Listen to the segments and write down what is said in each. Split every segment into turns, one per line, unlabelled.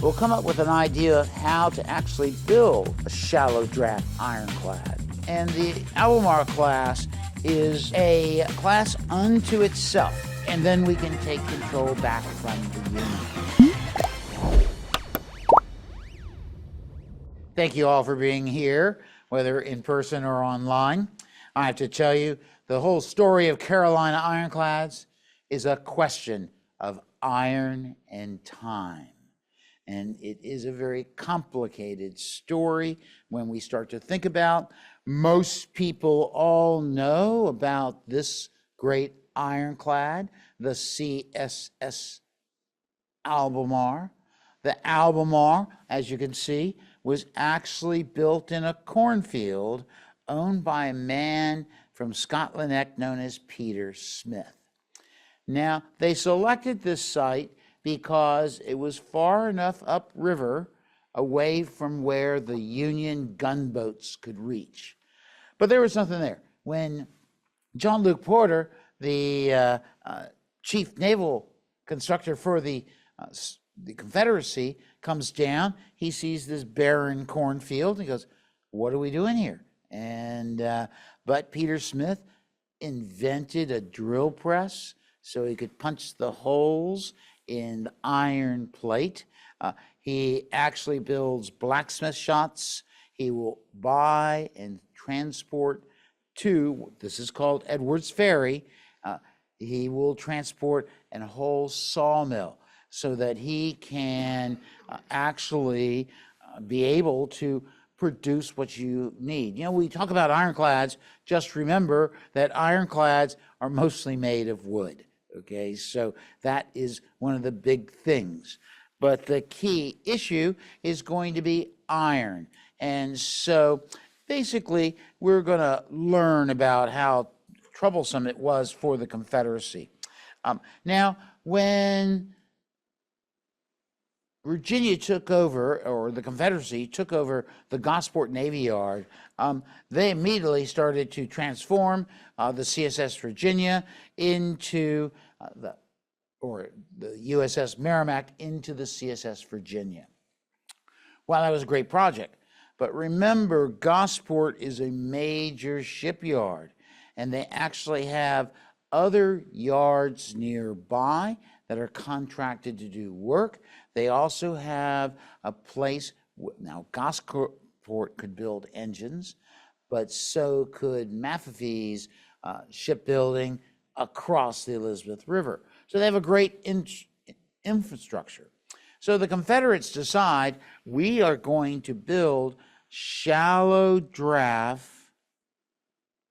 We'll come up with an idea of how to actually build a shallow draft ironclad. And the Albemarle class is a class unto itself. And then we can take control back from the Union. Thank you all for being here, whether in person or online. I have to tell you, the whole story of Carolina Ironclads is a question of iron and time. And it is a very complicated story when we start to think about. Most people all know about this great ironclad, the CSS Albemarle. The Albemarle, as you can see, was actually built in a cornfield owned by a man from Scotland Neck known as Peter Smith. Now, they selected this site because it was far enough upriver away from where the Union gunboats could reach. But there was something there. When John Luke Porter, the chief naval constructor for the Confederacy, comes down, he sees this barren cornfield, and he goes, "What are we doing here?" And but Peter Smith invented a drill press so he could punch the holes in the iron plate. He actually builds blacksmith shots. He will buy and transport to, this is called Edwards Ferry, he will transport a whole sawmill so that he can actually be able to produce what you need. You know, we talk about ironclads, just remember that ironclads are mostly made of wood. Okay, so that is one of the big things. But the key issue is going to be iron. And so basically, we're going to learn about how troublesome it was for the Confederacy. Now, when Virginia took over, or the Confederacy took over the Gosport Navy Yard, they immediately started to transform the CSS Virginia into the USS Merrimack into the CSS Virginia. Well, that was a great project. But remember, Gosport is a major shipyard, and they actually have other yards nearby that are contracted to do work. They also have a place, now Gosport could build engines, but so could Maffee's shipbuilding across the Elizabeth River. So they have a great infrastructure. So the Confederates decide, we are going to build shallow draft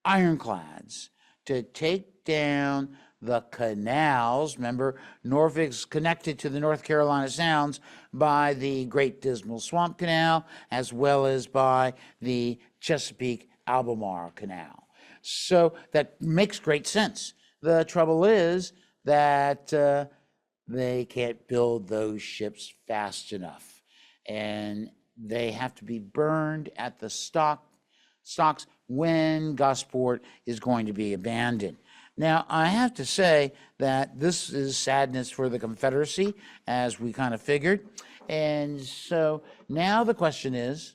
ironclads to take down the canals. Remember, Norfolk's connected to the North Carolina Sounds by the Great Dismal Swamp Canal, as well as by the Chesapeake Albemarle Canal. So that makes great sense. The trouble is that they can't build those ships fast enough, and they have to be burned at the stocks when Gosport is going to be abandoned. Now, I have to say that this is sadness for the Confederacy, as we kind of figured. And so now the question is,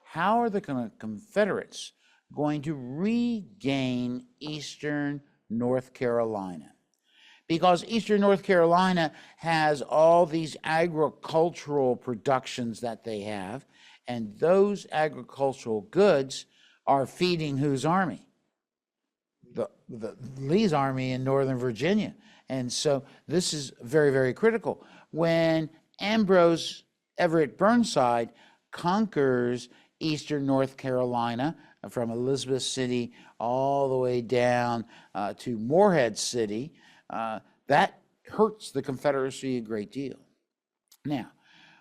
how are the Confederates going to regain eastern North Carolina? Because eastern North Carolina has all these agricultural productions that they have, and those agricultural goods are feeding whose army? The Lee's army in Northern Virginia. And so this is very, very critical. When Ambrose Everett Burnside conquers eastern North Carolina from Elizabeth City all the way down to Morehead City, that hurts the Confederacy a great deal. Now,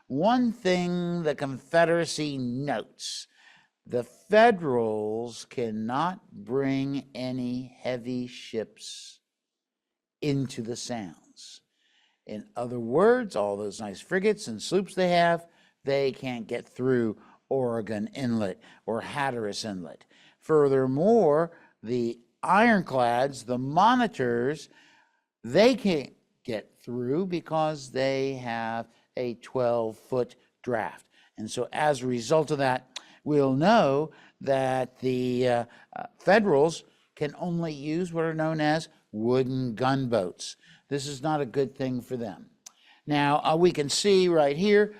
one thing the Confederacy notes, the Federals cannot bring any heavy ships into the Sounds. In other words, all those nice frigates and sloops they have, they can't get through Oregon Inlet or Hatteras Inlet. Furthermore, the ironclads, the monitors, they can't get through because they have a 12-foot draft. And so as a result of that, we'll know that the Federals can only use what are known as wooden gunboats. This is not a good thing for them. Now, we can see right here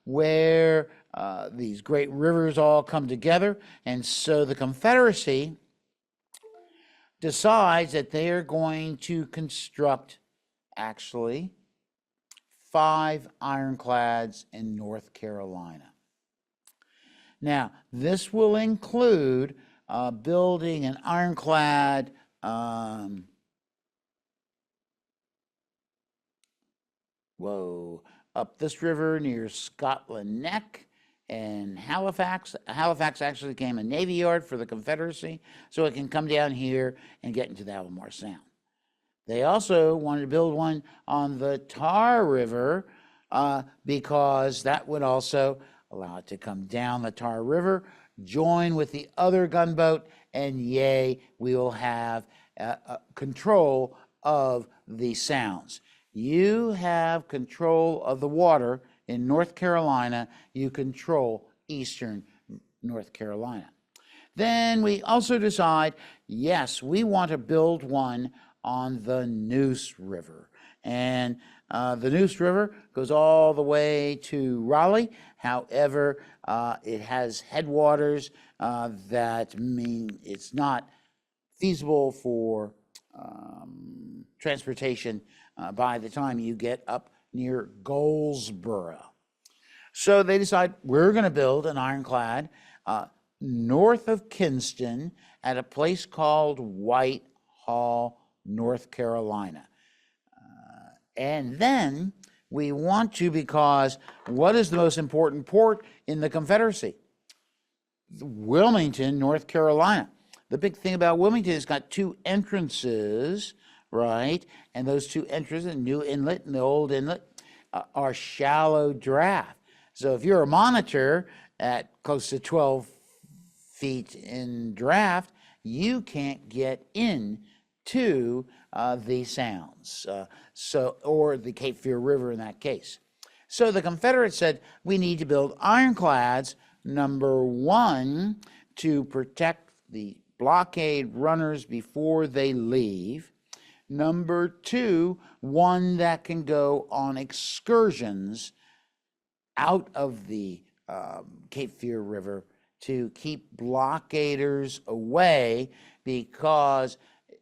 where these great rivers all come together, and so the Confederacy decides that they are going to construct, actually, 5 ironclads in North Carolina. Now, this will include building an ironclad up this river near Scotland Neck and Halifax. Halifax actually became a Navy yard for the Confederacy, so it can come down here and get into the Albemarle Sound. They also wanted to build one on the Tar River because that would also allow it to come down the Tar River, join with the other gunboat, and yay, we will have control of the sounds. You have control of the water in North Carolina, you control eastern North Carolina. Then we also decide, yes, we want to build one on the Neuse River. And the Neuse River goes all the way to Raleigh. However, it has headwaters that mean it's not feasible for transportation by the time you get up near Goldsboro. So they decide we're going to build an ironclad north of Kinston at a place called Whitehall, North Carolina. And then we want to, because what is the most important port in the Confederacy? Wilmington, North Carolina. The big thing about Wilmington is it's got 2 entrances, right? And those 2 entrances, the new inlet and the old inlet, are shallow draft. So if you're a monitor at close to 12 feet in draft, you can't get in to the sounds, or the Cape Fear River in that case. So the Confederates said, we need to build ironclads, number 1, to protect the blockade runners before they leave. Number 2, one that can go on excursions out of the Cape Fear River to keep blockaders away, because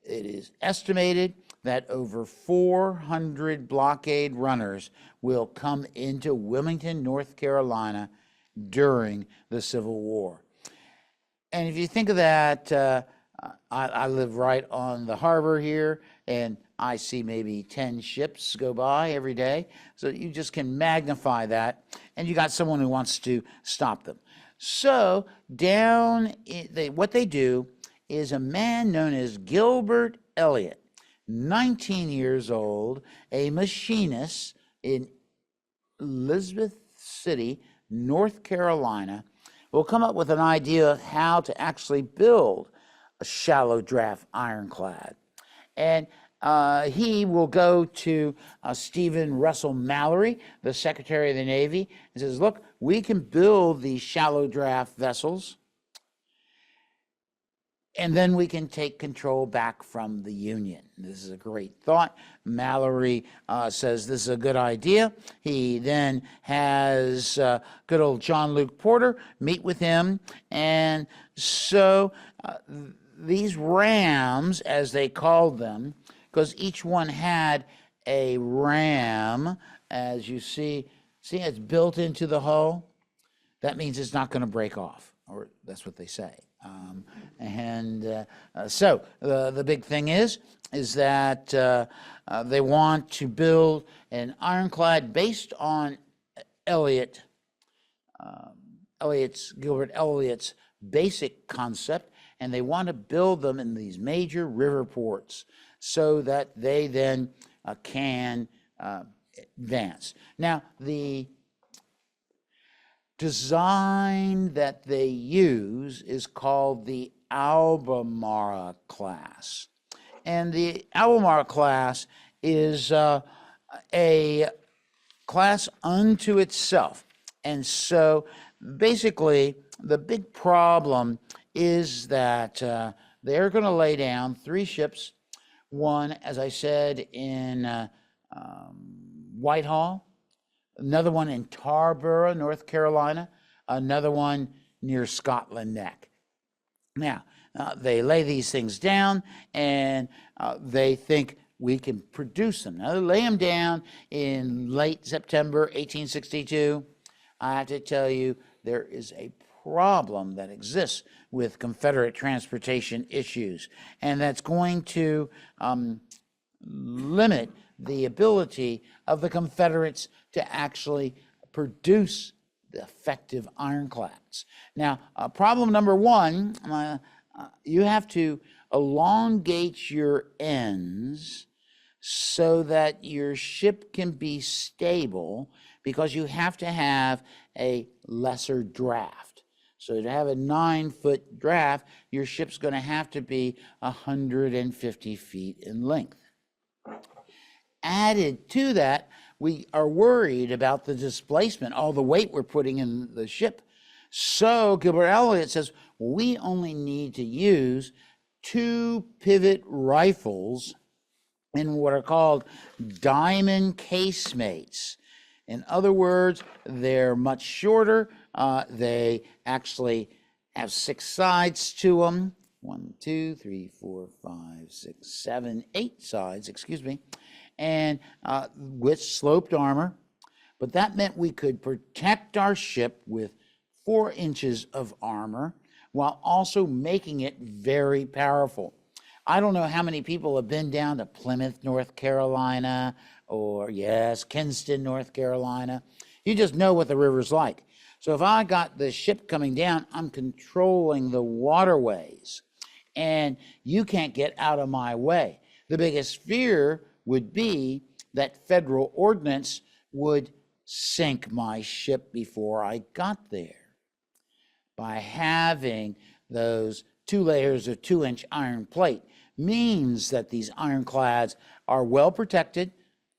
it is estimated that over 400 blockade runners will come into Wilmington, North Carolina during the Civil War. And if you think of that, I live right on the harbor here, and I see maybe 10 ships go by every day. So you just can magnify that, and you got someone who wants to stop them. So what they do is a man known as Gilbert Elliott, 19 years old, a machinist in Elizabeth City, North Carolina, will come up with an idea of how to actually build a shallow draft ironclad. And he will go to Stephen Russell Mallory, the Secretary of the Navy, and says, look, we can build these shallow draft vessels, and then we can take control back from the Union. This is a great thought. Mallory says this is a good idea. He then has good old John Luke Porter meet with him. And so these rams, as they called them, because each one had a ram, as you see it's built into the hull. That means it's not going to break off, or that's what they say. So the big thing is that they want to build an ironclad based on Gilbert Elliott's basic concept, and they want to build them in these major river ports so that they then can advance. Now, the design that they use is called the Albemarle class. And the Albemarle class is a class unto itself. And so basically, the big problem is that they're going to lay down 3 ships, one, as I said, in Whitehall, another one in Tarboro, North Carolina, another one near Scotland Neck. Now, they lay these things down, and they think we can produce them. Now, they lay them down in late September 1862. I have to tell you, there is a problem that exists with Confederate transportation issues, and that's going to limit the ability of the Confederates to actually produce the effective ironclads. Now, problem number one, you have to elongate your ends so that your ship can be stable, because you have to have a lesser draft. So to have a 9-foot draft, your ship's going to have to be 150 feet in length. Added to that, we are worried about the displacement, all the weight we're putting in the ship. So Gilbert Elliott says we only need to use 2 pivot rifles in what are called diamond casemates. In other words, they're much shorter. They actually have 6 sides to them. 1, 2, 3, 4, 5, 6, 7, 8 sides, excuse me, and with sloped armor. But that meant we could protect our ship with 4 inches of armor while also making it very powerful. I don't know how many people have been down to Plymouth, North Carolina, or yes, Kinston, North Carolina. You just know what the river's like. So if I got the ship coming down, I'm controlling the waterways, and you can't get out of my way. The biggest fear would be that federal ordnance would sink my ship before I got there. By having those 2 layers of 2-inch iron plate means that these ironclads are well protected,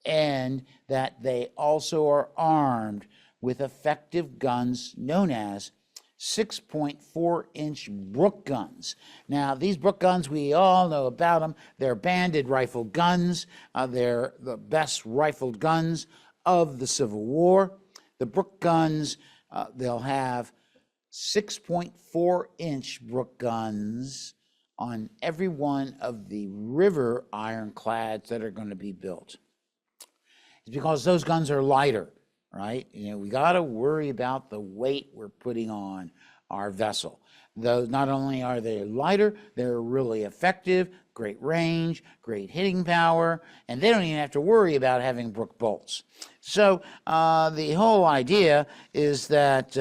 and that they also are armed with effective guns known as 6.4-inch Brook guns. Now, these Brook guns, we all know about them. They're banded rifle guns. They're the best rifled guns of the Civil War. The Brook guns, they'll have 6.4-inch Brook guns on every one of the river ironclads that are going to be built. It's because those guns are lighter, right? You know, we got to worry about the weight we're putting on our vessel. Those, not only are they lighter, they're really effective, great range, great hitting power, and they don't even have to worry about having Brook bolts. So the whole idea is that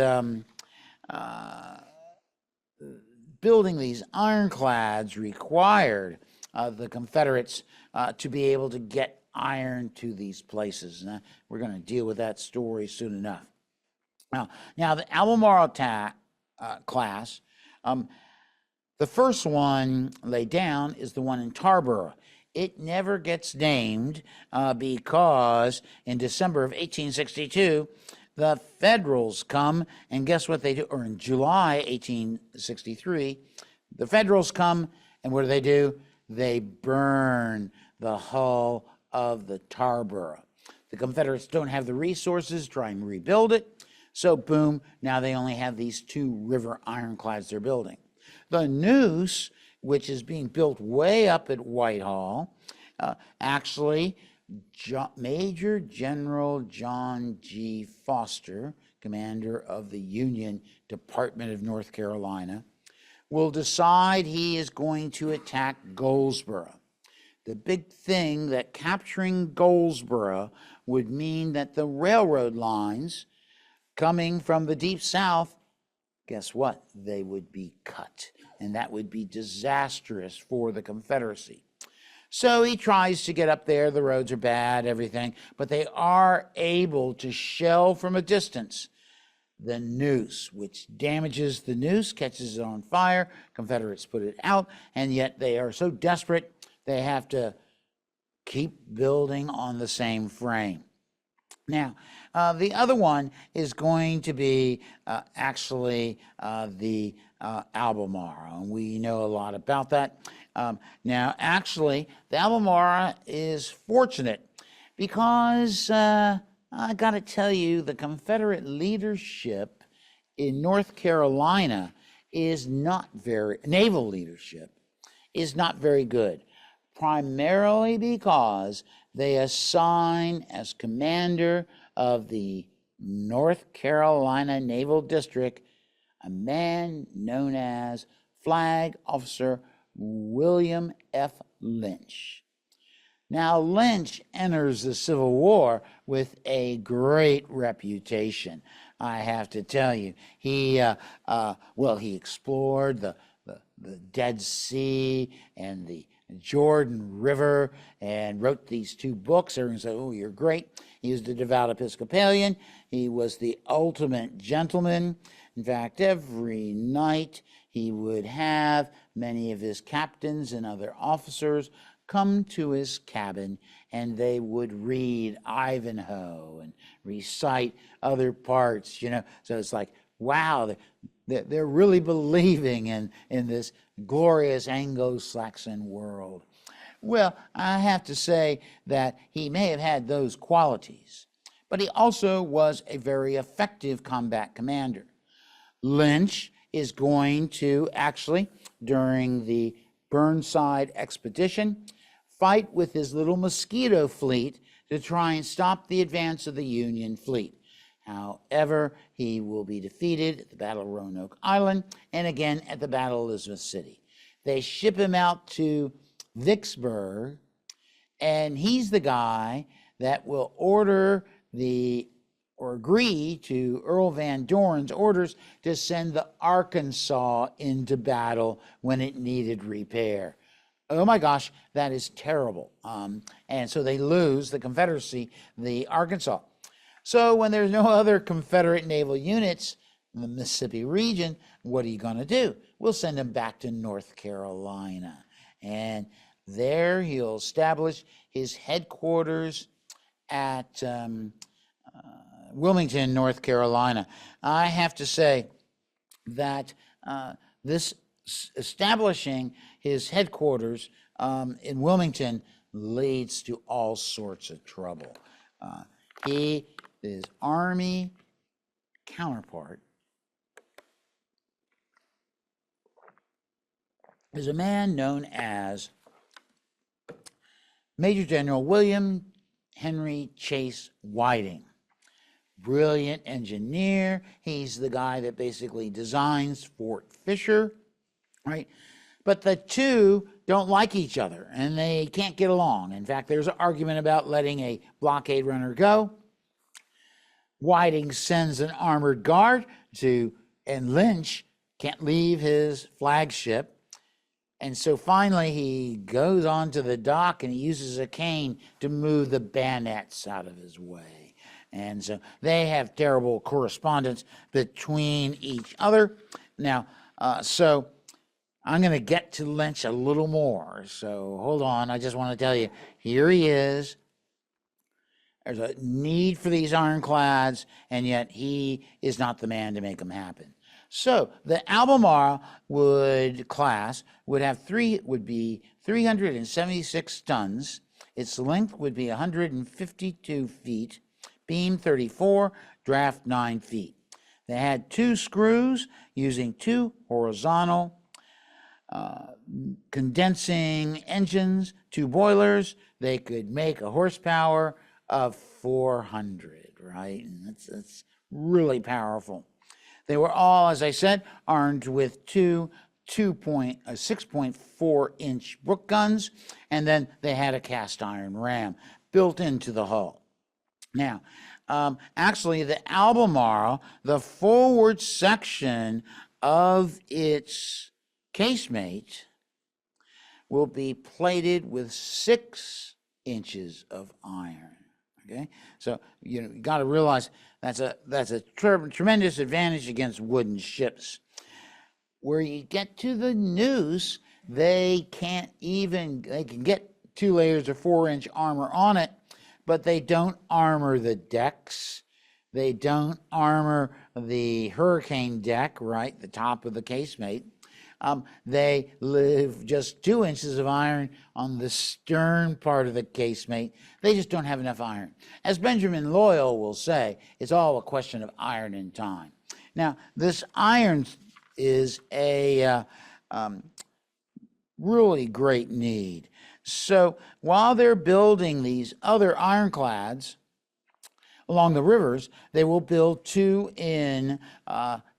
building these ironclads required the Confederates to be able to get iron to these places. Now, we're going to deal with that story soon enough. Now the Albemarle class, the first one laid down is the one in Tarboro. It never gets named because in December of 1862, the Federals come, and guess what they do? Or in July 1863, the Federals come, and what do? They burn the hull of the Tarboro. The Confederates don't have the resources to try and rebuild it, so boom, now they only have these 2 river ironclads they're building. The Neuse, which is being built way up at Whitehall, actually, Major General John G. Foster, commander of the Union Department of North Carolina, will decide he is going to attack Goldsboro. The big thing that capturing Goldsboro would mean that the railroad lines coming from the Deep South, guess what? They would be cut, and that would be disastrous for the Confederacy. So he tries to get up there. The roads are bad, everything, but they are able to shell from a distance the Neuse, which damages the Neuse, catches it on fire. Confederates put it out, and yet they are so desperate they have to keep building on the same frame. Now, the other one is going to be the Albemarle, and we know a lot about that. Now, actually, the Albemarle is fortunate because I got to tell you, the Confederate leadership in North Carolina is not very, naval leadership is not very good, primarily because they assign as commander of the North Carolina Naval District a man known as Flag Officer William F. Lynch. Now, Lynch enters the Civil War with a great reputation, I have to tell you. He explored the Dead Sea and the Jordan River and wrote these 2 books. Everyone said, oh, you're great. He was the devout Episcopalian. He was the ultimate gentleman. In fact, every night he would have many of his captains and other officers come to his cabin, and they would read Ivanhoe and recite other parts, you know. So it's like, wow, they're really believing in this glorious Anglo-Saxon world. Well, I have to say that he may have had those qualities, but he also was a very effective combat commander. Lynch is going to actually, during the Burnside expedition, fight with his little Mosquito fleet to try and stop the advance of the Union fleet. However, he will be defeated at the Battle of Roanoke Island and again at the Battle of Elizabeth City. They ship him out to Vicksburg, and he's the guy that will agree to Earl Van Dorn's orders to send the Arkansas into battle when it needed repair. Oh my gosh, that is terrible. And so they lose, the Confederacy, the Arkansas. So when there's no other Confederate naval units in the Mississippi region, what are you going to do? We'll send him back to North Carolina. And there he'll establish his headquarters at Wilmington, North Carolina. I have to say that this establishing his headquarters in Wilmington leads to all sorts of trouble. His Army counterpart is a man known as Major General William Henry Chase Whiting. Brilliant engineer. He's the guy that basically designs Fort Fisher, right? But the two don't like each other, and they can't get along. In fact, there's an argument about letting a blockade runner go. Whiting sends an armored guard and Lynch can't leave his flagship. And so finally he goes onto the dock and he uses a cane to move the bayonets out of his way. And so they have terrible correspondence between each other. Now, so I'm going to get to Lynch a little more. So hold on. I just want to tell you, here he is. There's a need for these ironclads, and yet he is not the man to make them happen. So the Albemarle would be 376 tons. Its length would be 152 feet, beam 34, draft 9 feet. They had 2 screws using 2 horizontal condensing engines, 2 boilers. They could make a horsepower of 400, right? And that's really powerful. They were all, as I said, armed with 6.4-inch Brook guns, and then they had a cast iron ram built into the hull. Now, actually, the Albemarle, the forward section of its casemate will be plated with 6 inches of iron. Okay, so you got to realize that's a tremendous advantage against wooden ships. Where you get to the Neuse, they can get 2 layers of 4-inch armor on it, but they don't armor the decks. They don't armor the hurricane deck, right, the top of the casemate. They leave just 2 inches of iron on the stern part of the casemate. They just don't have enough iron. As Benjamin Loyal will say, it's all a question of iron and time. Now, this iron is a really great need. So while they're building these other ironclads along the rivers, they will build 2 in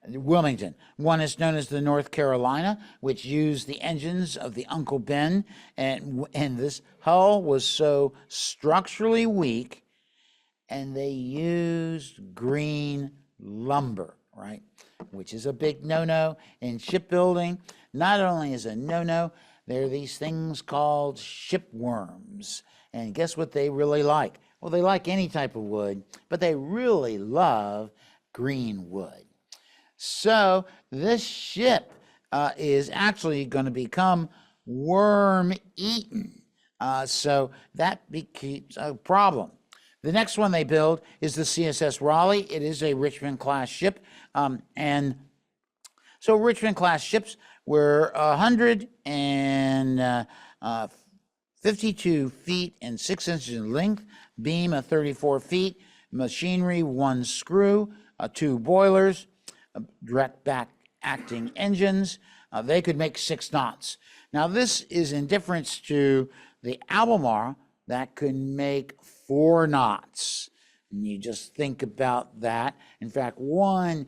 Wilmington. One is known as the North Carolina, which used the engines of the Uncle Ben, and this hull was so structurally weak, and they used green lumber, right, which is a big no-no in shipbuilding. Not only is a no-no, there are these things called shipworms, and guess what they really like? Well, they like any type of wood, but they really love green wood. So this ship is actually going to become worm-eaten. So that becomes a problem. The next one they build is the CSS Raleigh. It is a Richmond-class ship. And so Richmond-class ships were 152 feet and 6 inches in length, beam of 34 feet, machinery 1 screw, 2 boilers, direct back acting engines. They could make 6 knots. Now this is in difference to the Albemarle that could make 4 knots. And you just think about that. In fact, one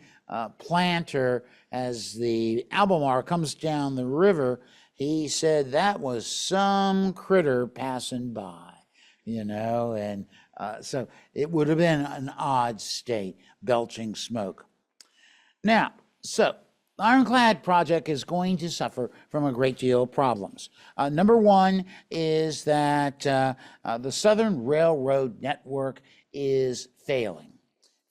planter, as the Albemarle comes down the river, he said that was some critter passing by, you know, and so it would have been an odd state, belching smoke. Now, so the Ironclad project is going to suffer from a great deal of problems. Number one is that the Southern Railroad network is failing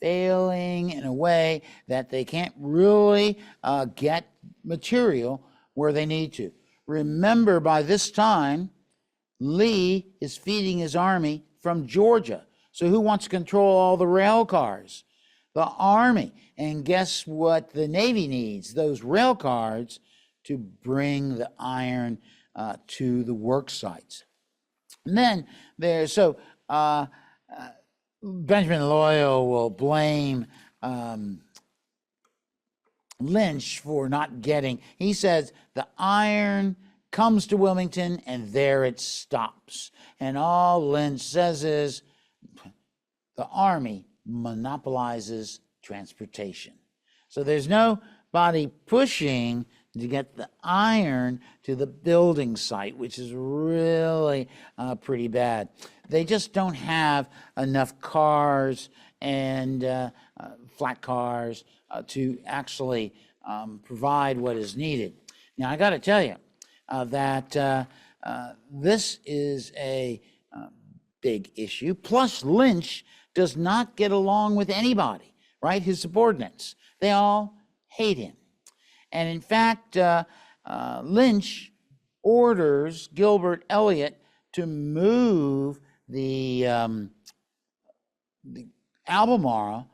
in a way that they can't really get material where they need to. Remember, by this time, Lee is feeding his army from Georgia. So who wants to control all the rail cars? The Army. And guess what the Navy needs? Those rail cars to bring the iron to the work sites. And then there's, Benjamin Loyal will blame Lynch for not getting, he says, the iron comes to Wilmington and there it stops. And all Lynch says is the Army monopolizes transportation. So there's nobody pushing to get the iron to the building site, which is really pretty bad. They just don't have enough cars and flat cars to actually provide what is needed. Now, I got to tell you that this is a big issue. Plus, Lynch does not get along with anybody, right? His subordinates. They all hate him. And in fact, Lynch orders Gilbert Elliott to move the Albemarle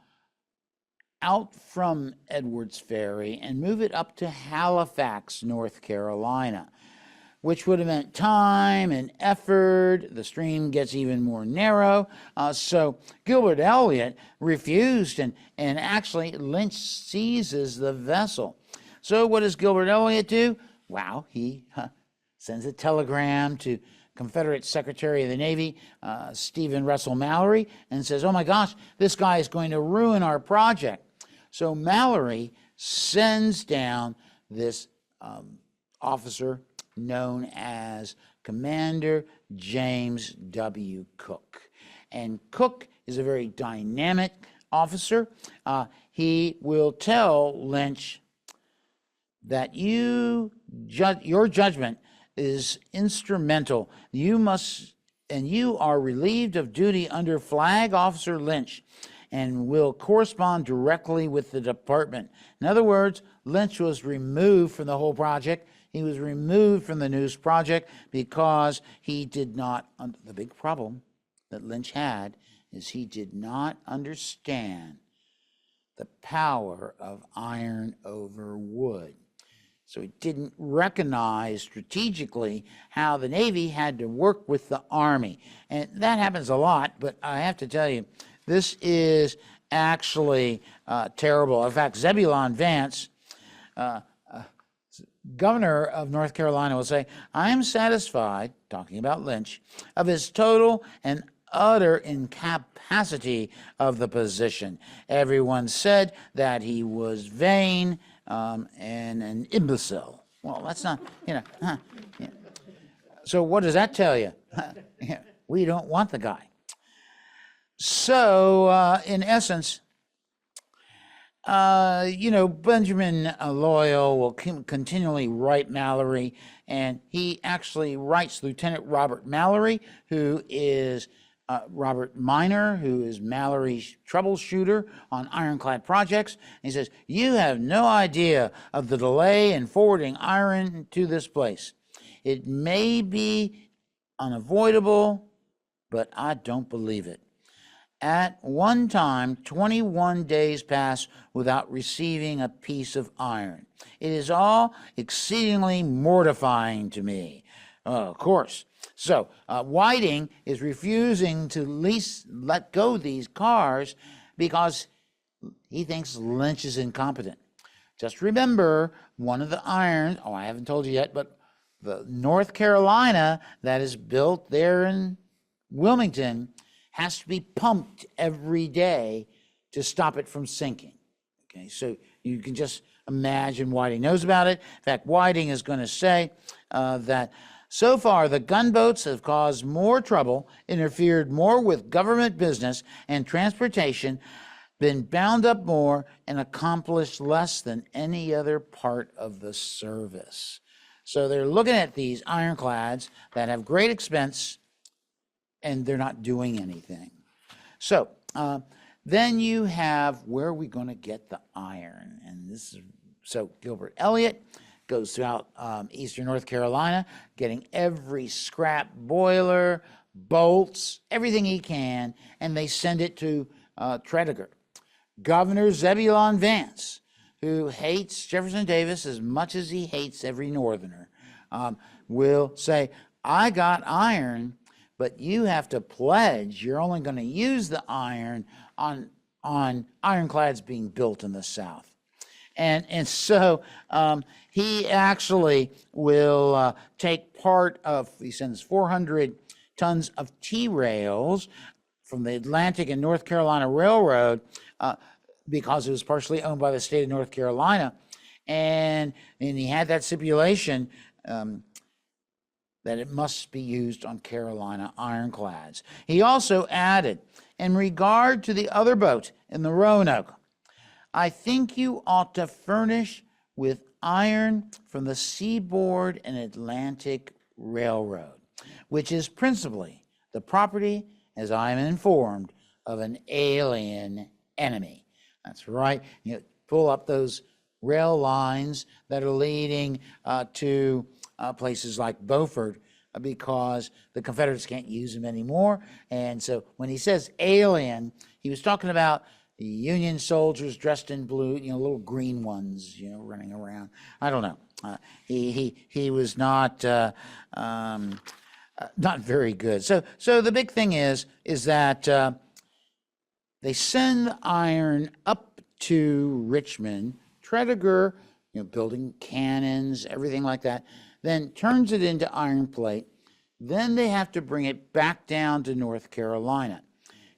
out from Edwards Ferry and move it up to Halifax, North Carolina, which would have meant time and effort. The stream gets even more narrow. So Gilbert Elliott refused, and actually Lynch seizes the vessel. So what does Gilbert Elliott do? Wow, he sends a telegram to Confederate Secretary of the Navy, Stephen Russell Mallory, and says, oh my gosh, this guy is going to ruin our project. So Mallory sends down this officer known as Commander James W. Cook. And Cook is a very dynamic officer. He will tell Lynch that your judgment is instrumental. You are relieved of duty under Flag Officer Lynch and will correspond directly with the department. In other words, Lynch was removed from the whole project. He was removed from the Neuse project because he did not, the big problem, that Lynch had is he did not understand the power of iron over wood. So he didn't recognize strategically how the Navy had to work with the Army. And that happens a lot, but I have to tell you, this is actually terrible. In fact, Zebulon Vance, governor of North Carolina, will say, I am satisfied, talking about Lynch, of his total and utter incapacity of the position. Everyone said that he was vain and an imbecile. Well, that's not, yeah. So what does that tell you? We don't want the guy. So in essence, Benjamin Loyal will continually write Mallory, and he actually writes Lieutenant Robert Mallory, who is Robert Miner, who is Mallory's troubleshooter on ironclad projects. And he says, you have no idea of the delay in forwarding iron to this place. It may be unavoidable, but I don't believe it. At one time, 21 days passed without receiving a piece of iron. It is all exceedingly mortifying to me. Of course. So Whiting is refusing to let go these cars because he thinks Lynch is incompetent. Just remember, one of the irons, I haven't told you yet, but the North Carolina that is built there in Wilmington has to be pumped every day to stop it from sinking. Okay, so you can just imagine Whiting knows about it. In fact, Whiting is going to say that so far the gunboats have caused more trouble, interfered more with government business and transportation, been bound up more, and accomplished less than any other part of the service. So they're looking at these ironclads that have great expense, and they're not doing anything. So then you have, where are we going to get the iron? And this is, so Gilbert Elliott goes throughout eastern North Carolina, getting every scrap boiler, bolts, everything he can, and they send it to Tredegar. Governor Zebulon Vance, who hates Jefferson Davis as much as he hates every Northerner, will say, I got iron, but you have to pledge you're only going to use the iron on ironclads being built in the South. And so he actually will take part of, he sends 400 tons of T-rails from the Atlantic and North Carolina Railroad because it was partially owned by the state of North Carolina. And he had that stipulation that it must be used on Carolina ironclads. He also added, in regard to the other boat in the Roanoke, I think you ought to furnish with iron from the Seaboard and Atlantic Railroad, which is principally the property, as I am informed, of an alien enemy. That's right. You know, pull up those rail lines that are leading to places like Beaufort because the Confederates can't use them anymore. And so when he says alien, he was talking about the Union soldiers dressed in blue, little green ones, running around. I don't know. He was not very good. So the big thing is that they send the iron up to Richmond. Tredegar, building cannons, everything like that, then turns it into iron plate. Then they have to bring it back down to North Carolina.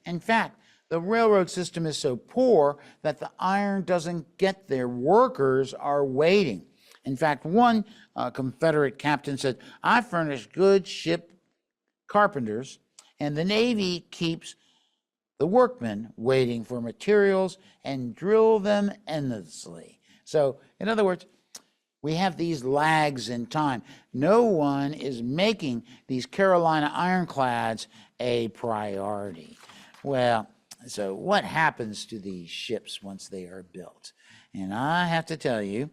In fact, the railroad system is so poor that the iron doesn't get there. Workers are waiting. In fact, one Confederate captain said, I furnish good ship carpenters, and the Navy keeps the workmen waiting for materials and drill them endlessly. So, in other words, we have these lags in time. No one is making these Carolina ironclads a priority. Well, so what happens to these ships once they are built? And I have to tell you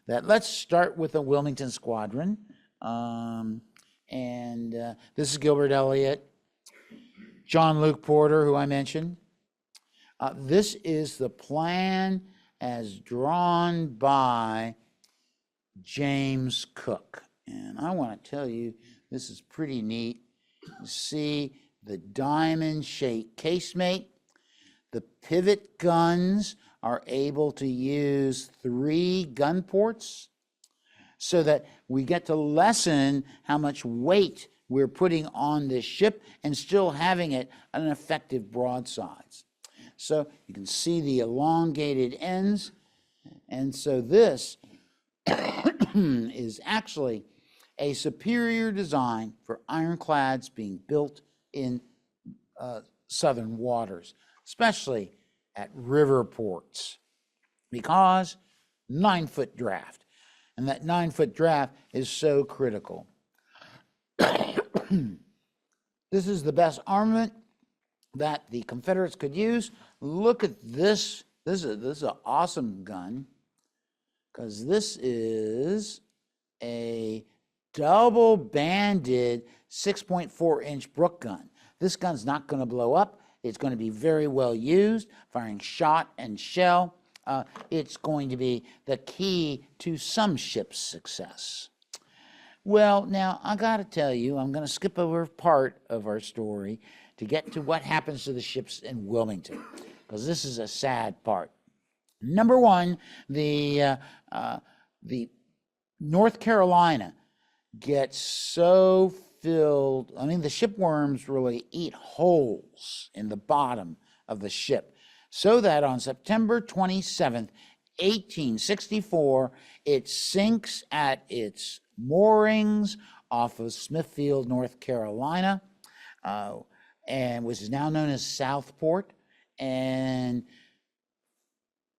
that let's start with the Wilmington Squadron. This is Gilbert Elliott. John Luke Porter, who I mentioned. This is the plan as drawn by James Cook. And I want to tell you, this is pretty neat. You see the diamond-shaped casemate. The pivot guns are able to use 3 gun ports so that we get to lessen how much weight we're putting on this ship and still having it an effective broadsides. So you can see the elongated ends. And so this is actually a superior design for ironclads being built in southern waters, especially at river ports, because 9-foot draft. And that 9-foot draft is so critical. This is the best armament that the Confederates could use. Look at this. This is an awesome gun, because this is a double-banded 6.4-inch Brook gun. This gun's not going to blow up. It's going to be very well used, firing shot and shell. It's going to be the key to some ships' success. Well, now, I got to tell you, I'm going to skip over part of our story to get to what happens to the ships in Wilmington, because this is a sad part. Number one, the North Carolina gets so filled. I mean, the shipworms really eat holes in the bottom of the ship, so that on September 27th, 1864, it sinks at its moorings off of Smithfield, North Carolina, and which is now known as Southport. And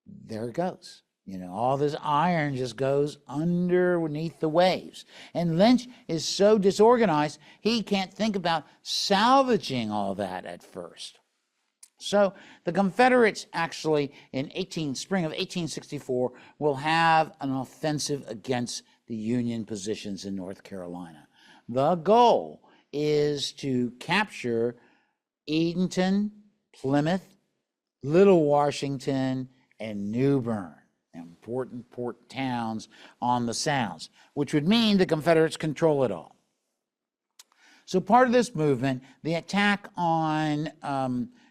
there it goes. You know, all this iron just goes underneath the waves. And Lynch is so disorganized, he can't think about salvaging all that at first. So the Confederates actually in spring of 1864 will have an offensive against the Union positions in North Carolina. The goal is to capture Edenton, Plymouth, Little Washington, and New Bern, important port towns on the Sounds, which would mean the Confederates control it all. So part of this movement, the attack on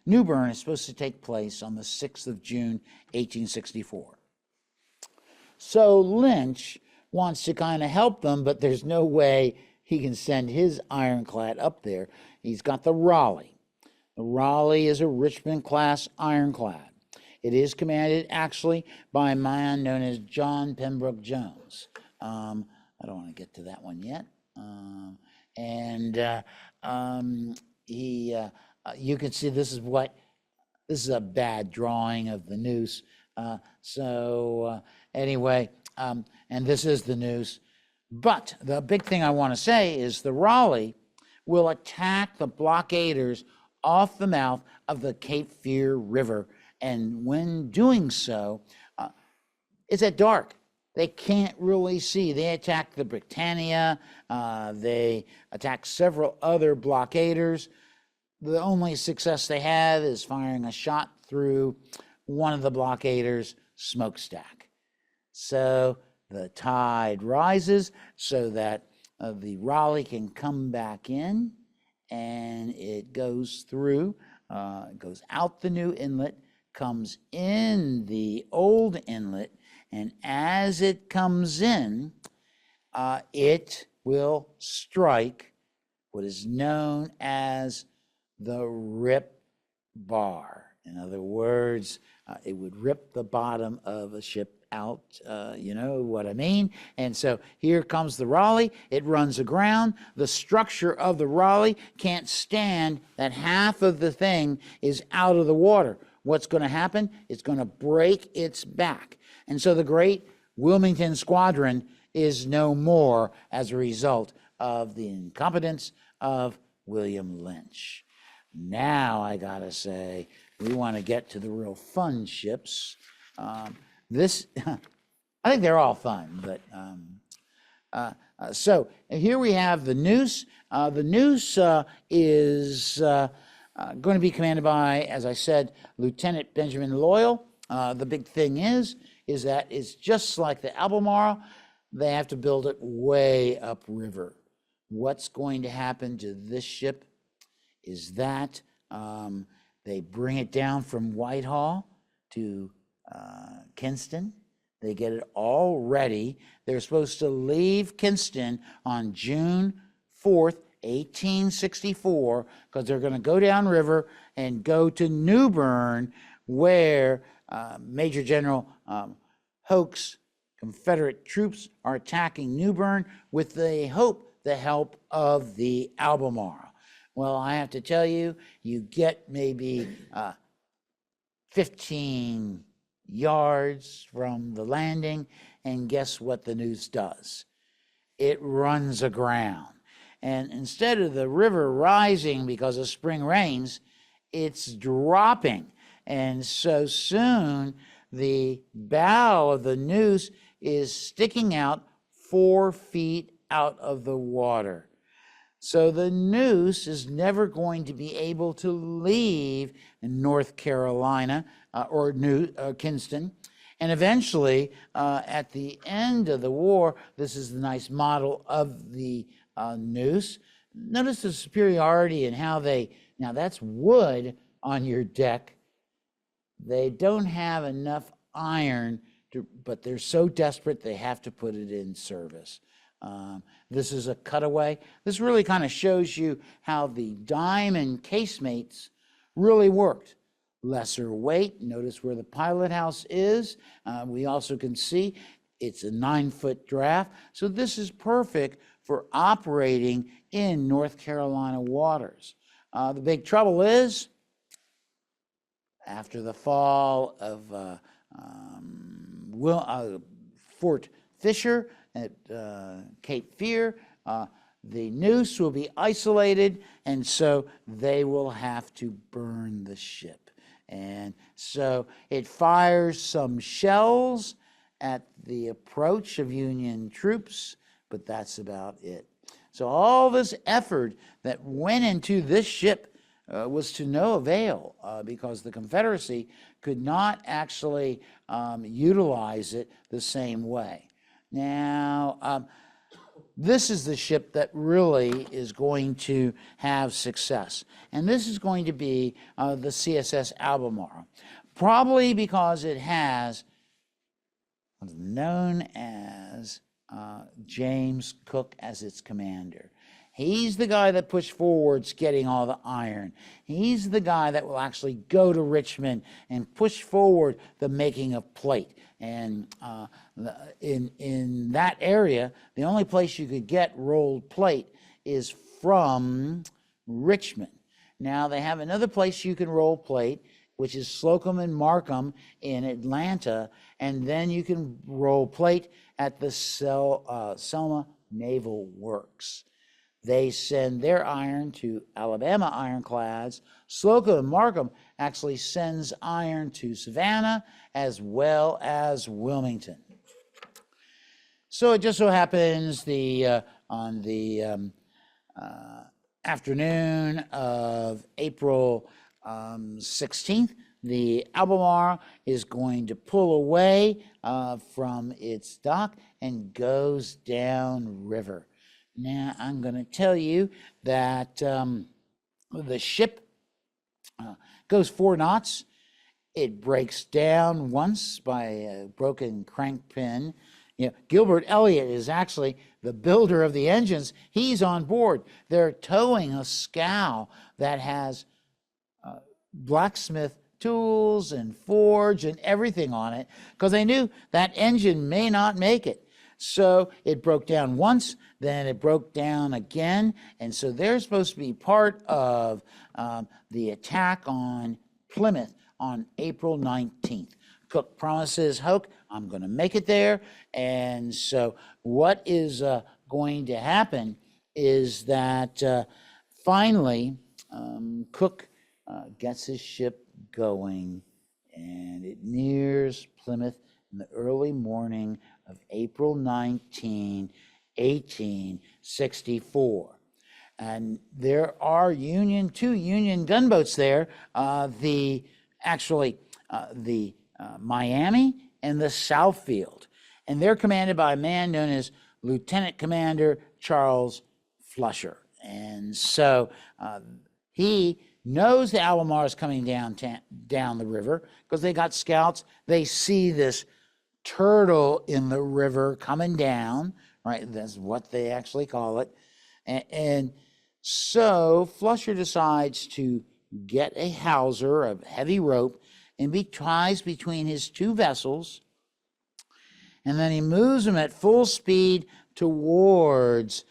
New Bern, is supposed to take place on the 6th of June, 1864. So Lynch wants to kind of help them, but there's no way he can send his ironclad up there. He's got the Raleigh. The Raleigh is a Richmond-class ironclad. It is commanded actually by a man known as John Pembroke Jones. I don't want to get to that one yet. You can see this is a bad drawing of the Neuse. Anyway, and this is the Neuse. But the big thing I want to say is the Raleigh will attack the blockaders off the mouth of the Cape Fear River. And when doing so, it's at dark. They can't really see. They attack the Britannia. They attack several other blockaders. The only success they have is firing a shot through one of the blockaders' smokestack. So the tide rises so that the Raleigh can come back in, and it goes through, it goes out the new inlet, comes in the old inlet, and as it comes in, it will strike what is known as the rip bar. In other words, it would rip the bottom of a ship out, you know what I mean? And so here comes the Raleigh. It runs aground. The structure of the Raleigh can't stand that half of the thing is out of the water. What's going to happen? It's going to break its back. And so the great Wilmington Squadron is no more as a result of the incompetence of William Lynch. Now I gotta say, we want to get to the real fun ships. I think they're all fun, but so here we have the Neuse. The Neuse is Going to be commanded by, as I said, Lieutenant Benjamin Loyal. The big thing is that it's just like the Albemarle. They have to build it way upriver. What's going to happen to this ship is that they bring it down from Whitehall to Kinston. They get it all ready. They're supposed to leave Kinston on June 4th, 1864, because they're going to go downriver and go to New Bern, where Major General Hoke's Confederate troops are attacking New Bern with the help of the Albemarle. Well, I have to tell you, you get maybe 15 yards from the landing, and guess what the Neuse does? It runs aground. And instead of the river rising because of spring rains, it's dropping. And so soon the bow of the Neuse is sticking out 4 feet out of the water. So the Neuse is never going to be able to leave North Carolina or Kinston. And eventually, at the end of the war, this is the nice model of the Neuse. Notice the superiority in how now that's wood on your deck. They don't have enough iron, but they're so desperate they have to put it in service. This is a cutaway. This really kind of shows you how the diamond casemates really worked. Lesser weight. Notice where the pilot house is. We also can see it's a 9-foot draft. So this is perfect for operating in North Carolina waters. The big trouble is, after the fall of Fort Fisher at Cape Fear, the Neuse will be isolated, and so they will have to burn the ship. And so it fires some shells at the approach of Union troops, but that's about it. So all this effort that went into this ship was to no avail because the Confederacy could not actually utilize it the same way. Now, this is the ship that really is going to have success. And this is going to be the CSS Albemarle, probably because it has what's known as James Cook as its commander. He's the guy that pushed forwards getting all the iron. He's the guy that will actually go to Richmond and push forward the making of plate. And in that area, the only place you could get rolled plate is from Richmond. Now, they have another place you can roll plate, which is Slocum and Markham in Atlanta, and then you can roll plate at the Selma Naval Works. They send their iron to Alabama Ironclads. Slocum and Markham actually sends iron to Savannah as well as Wilmington. So it just so happens on the afternoon of April 16th, the Albemarle is going to pull away from its dock and goes downriver. Now, I'm going to tell you that the ship goes 4 knots. It breaks down once by a broken crank pin. You know, Gilbert Elliott is actually the builder of the engines. He's on board. They're towing a scow that has blacksmith tools and forge and everything on it because they knew that engine may not make it. So it broke down once, then it broke down again, and so they're supposed to be part of the attack on Plymouth on April 19th. Cook promises Hoke, I'm going to make it there, and so what is going to happen is that finally Cook gets his ship going, and it nears Plymouth in the early morning of April 19, 1864. And there are two Union gunboats there, the Miami and the Southfield. And they're commanded by a man known as Lieutenant Commander Charles Flusher. And so he knows the Albemarle is coming down the river because they got scouts. They see this turtle in the river coming down, right? That's what they actually call it. And so Flusher decides to get a hawser of heavy rope and ties between his two vessels, and then he moves them at full speed towards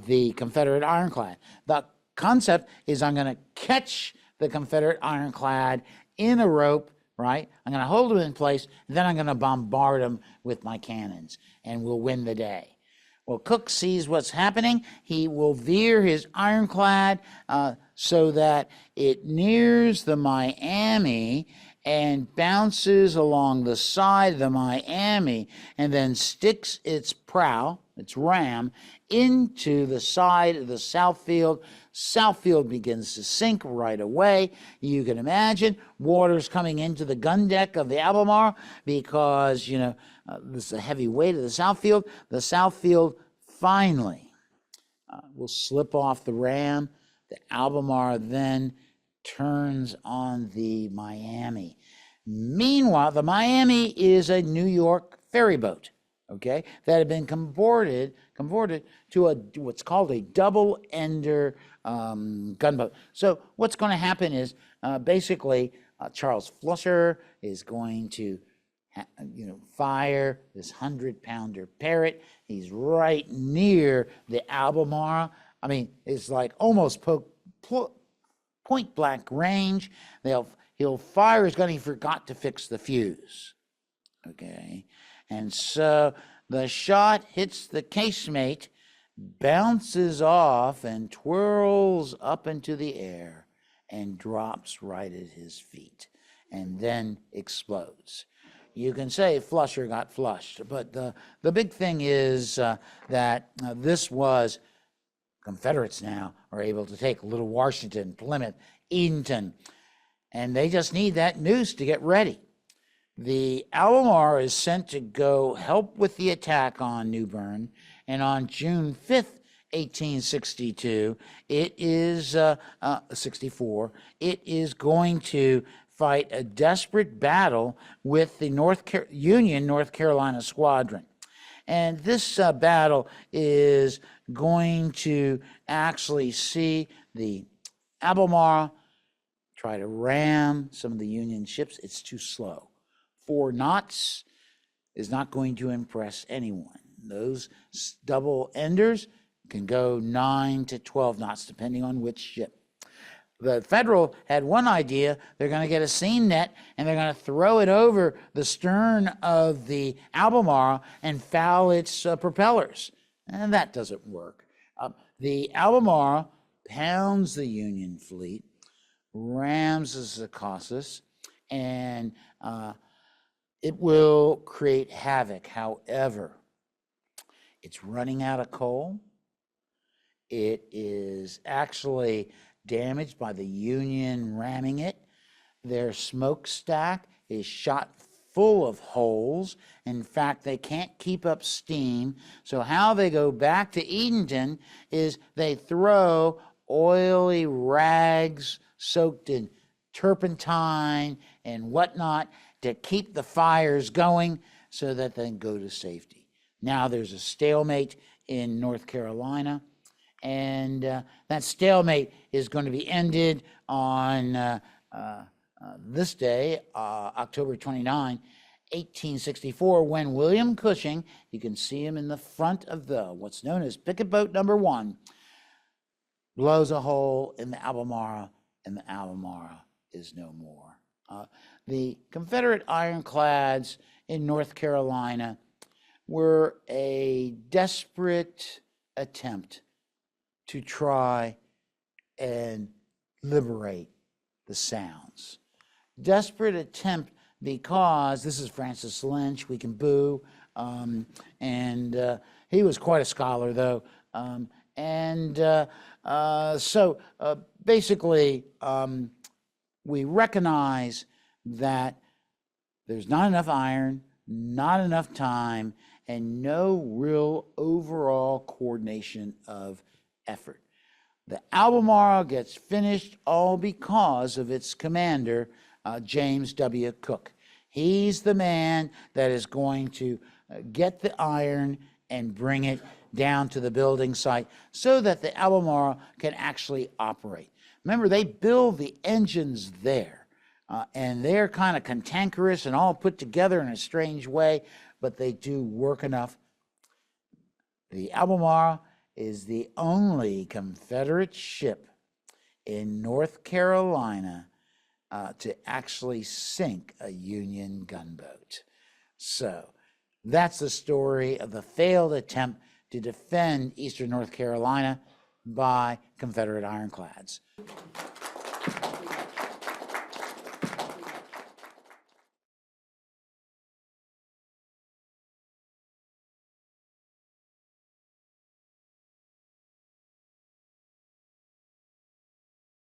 the Confederate ironclad. The concept is I'm going to catch the Confederate ironclad in a rope, right? I'm going to hold them in place, and then I'm going to bombard them with my cannons, and we'll win the day. Well, Cook sees what's happening. He will veer his ironclad so that it nears the Miami and bounces along the side of the Miami and then sticks its prow, its ram, into the side of the Southfield. Southfield begins to sink right away. You can imagine water's coming into the gun deck of the Albemarle because, this is a heavy weight of the Southfield. The Southfield finally will slip off the ram. The Albemarle then turns on the Miami. Meanwhile, the Miami is a New York ferry boat, okay, that had been converted to what's called a double-ender gunboat. So what's going to happen is basically Charles Flusher is going to fire this 100-pounder Parrott. He's right near the Albemarle. I mean, it's like almost point blank range. He'll fire his gun. He forgot to fix the fuse. Okay, and so the shot hits the casemate, bounces off, and twirls up into the air and drops right at his feet, and then explodes. You can say Flusher got flushed, but the big thing is that this was Confederates now are able to take Little Washington, Plymouth, Edenton, and they just need that Neuse to get ready. The Albemarle is sent to go help with the attack on New Bern, and on June 5th, 1862, it is 64. It is going to fight a desperate battle with the Union North Carolina Squadron. And this battle is going to actually see the Albemarle try to ram some of the Union ships. It's too slow. 4 knots is not going to impress anyone. Those double enders can go 9 to 12 knots, depending on which ship. The Federal had one idea. They're going to get a seine net, and they're going to throw it over the stern of the Albemarle and foul its propellers. And that doesn't work. The Albemarle pounds the Union fleet, rams the Secaucus, and it will create havoc. However, it's running out of coal. It is actually damaged by the Union ramming it. Their smokestack is shot full of holes. In fact, they can't keep up steam. So how they go back to Edenton is they throw oily rags soaked in turpentine and whatnot to keep the fires going so that they can go to safety. Now there's a stalemate in North Carolina, and that stalemate is going to be ended on this day, October 29, 1864, when William Cushing, you can see him in the front of what's known as picket boat number 1, blows a hole in the Albemarle, and the Albemarle is no more. The Confederate ironclads in North Carolina were a desperate attempt to try and liberate the Sounds. Desperate attempt because this is Francis Lynch, we can boo, and he was quite a scholar though, Basically, we recognize that there's not enough iron, not enough time, and no real overall coordination of effort. The Albemarle gets finished all because of its commander, James W. Cook. He's the man that is going to get the iron and bring it down to the building site so that the Albemarle can actually operate. Remember, they build the engines there, and they're kind of cantankerous and all put together in a strange way, but they do work enough. The Albemarle is the only Confederate ship in North Carolina to actually sink a Union gunboat. So that's the story of the failed attempt to defend eastern North Carolina by Confederate ironclads.